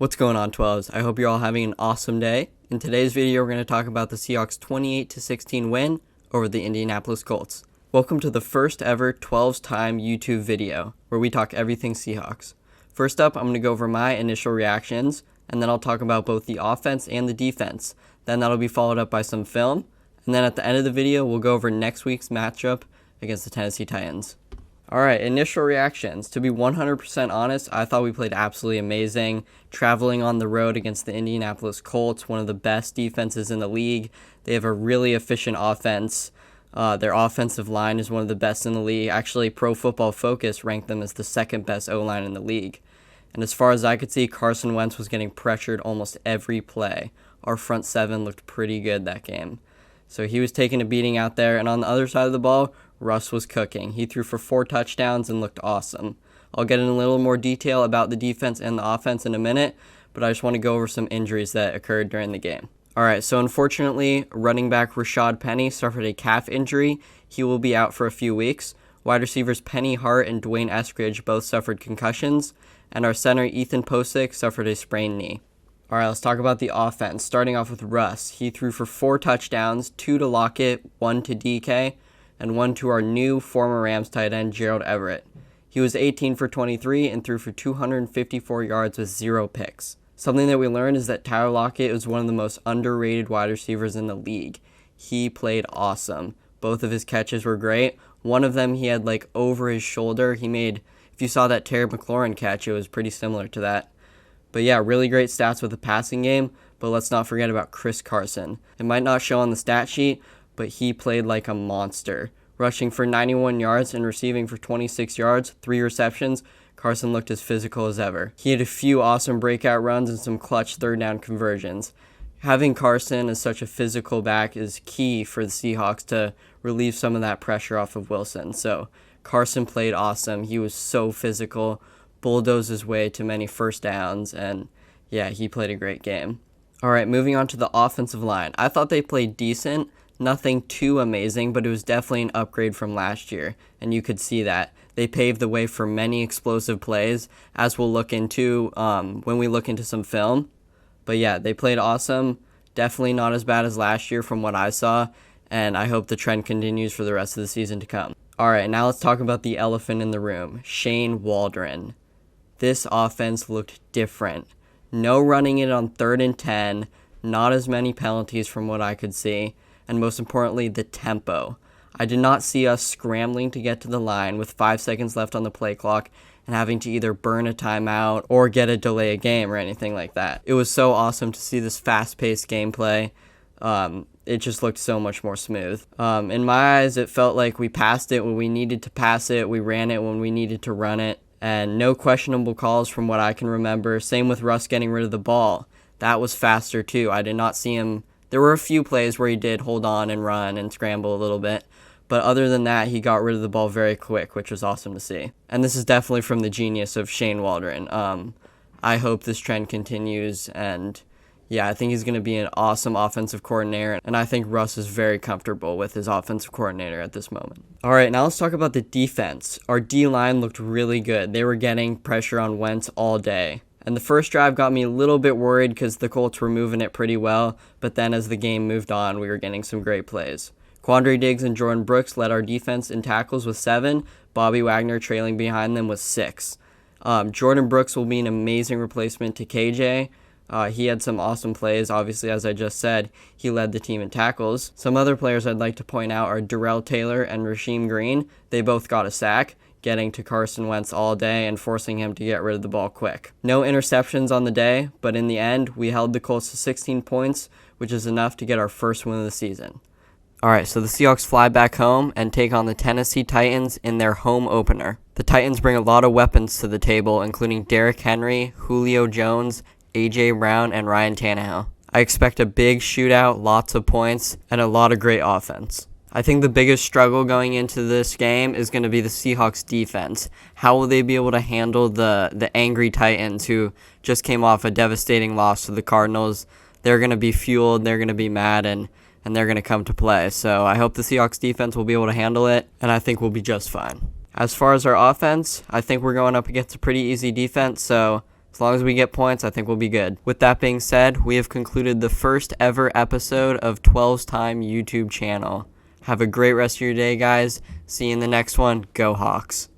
What's going on, 12s? I hope you're all having an awesome day. In today's video, we're going to talk about the Seahawks' 28-16 win over the Indianapolis Colts. Welcome to the first ever 12s Time YouTube video, where we talk everything Seahawks. First up, I'm going to go over my initial reactions, and then I'll talk about both the offense and the defense. Then that'll be followed up by some film, and then at the end of the video, we'll go over next week's matchup against the Tennessee Titans. Alright, initial reactions. To be 100% honest, I thought we played absolutely amazing. Traveling on the road against the Indianapolis Colts, one of the best defenses in the league. They have a really efficient offense. Their offensive line is one of the best in the league. Actually, Pro Football Focus ranked them as the second best O-line in the league. And as far as I could see, Carson Wentz was getting pressured almost every play. Our front seven looked pretty good that game. So he was taking a beating out there, and on the other side of the ball, Russ was cooking. He threw for 4 touchdowns and looked awesome. I'll get in a little more detail about the defense and the offense in a minute, but I just want to go over some injuries that occurred during the game. Alright, so unfortunately, running back Rashad Penny suffered a calf injury. He will be out for a few weeks. Wide receivers Penny Hart and Dwayne Eskridge both suffered concussions, and our center Ethan Posick suffered a sprained knee. Alright, let's talk about the offense. Starting off with Russ. He threw for 4 touchdowns, 2 to Lockett, 1 to DK, and 1 to our new former Rams tight end, Gerald Everett. He was 18 for 23 and threw for 254 yards with 0 picks. Something that we learned is that Tyler Lockett is one of the most underrated wide receivers in the league. He played awesome. Both of his catches were great. One of them he had over his shoulder. He made, if you saw that Terry McLaurin catch, it was pretty similar to that. But yeah, really great stats with the passing game, but let's not forget about Chris Carson. It might not show on the stat sheet, but he played like a monster. Rushing for 91 yards and receiving for 26 yards, 3 receptions, Carson looked as physical as ever. He had a few awesome breakout runs and some clutch third down conversions. Having Carson as such a physical back is key for the Seahawks to relieve some of that pressure off of Wilson. So Carson played awesome. He was so physical, bulldozed his way to many first downs, and yeah, he played a great game. Alright, moving on to the offensive line. I thought they played decent. Nothing too amazing, but it was definitely an upgrade from last year, and you could see that. They paved the way for many explosive plays, as we'll look into when we look into some film. But yeah, they played awesome. Definitely not as bad as last year from what I saw, and I hope the trend continues for the rest of the season to come. Alright, now let's talk about the elephant in the room, Shane Waldron. This offense looked different. No running it on 3rd and 10, not as many penalties from what I could see, and most importantly, the tempo. I did not see us scrambling to get to the line with 5 seconds left on the play clock and having to either burn a timeout or get a delay a game or anything like that. It was so awesome to see this fast-paced gameplay. It just looked so much more smooth. In my eyes, it felt like we passed it when we needed to pass it, we ran it when we needed to run it, and no questionable calls from what I can remember. Same with Russ getting rid of the ball. That was faster too. I did not see him. There were a few plays where he did hold on and run and scramble a little bit, but other than that, he got rid of the ball very quick, which was awesome to see. And this is definitely from the genius of Shane Waldron. I hope this trend continues, and yeah, I think he's going to be an awesome offensive coordinator, and I think Russ is very comfortable with his offensive coordinator at this moment. Alright, now let's talk about the defense. Our D-line looked really good. They were getting pressure on Wentz all day. And the first drive got me a little bit worried because the Colts were moving it pretty well, but then as the game moved on, we were getting some great plays. Quandre Diggs and Jordan Brooks led our defense in tackles with 7, Bobby Wagner trailing behind them with 6. Jordan Brooks will be an amazing replacement to KJ. He had some awesome plays. Obviously, as I just said, he led the team in tackles. Some other players I'd like to point out are Darrell Taylor and Rasheem Green. They both got a sack, getting to Carson Wentz all day and forcing him to get rid of the ball quick. No interceptions on the day, but in the end, we held the Colts to 16 points, which is enough to get our first win of the season. Alright, so the Seahawks fly back home and take on the Tennessee Titans in their home opener. The Titans bring a lot of weapons to the table, including Derrick Henry, Julio Jones, A.J. Brown, and Ryan Tannehill. I expect a big shootout, lots of points, and a lot of great offense. I think the biggest struggle going into this game is going to be the Seahawks defense. How will they be able to handle the angry Titans who just came off a devastating loss to the Cardinals? They're going to be fueled, they're going to be mad, and they're going to come to play. So I hope the Seahawks defense will be able to handle it, and I think we'll be just fine. As far as our offense, I think we're going up against a pretty easy defense, so As long as we get points, I think we'll be good. With that being said, we have concluded the first ever episode of 12's Time YouTube channel. Have a great rest of your day, guys. See you in the next one. Go Hawks.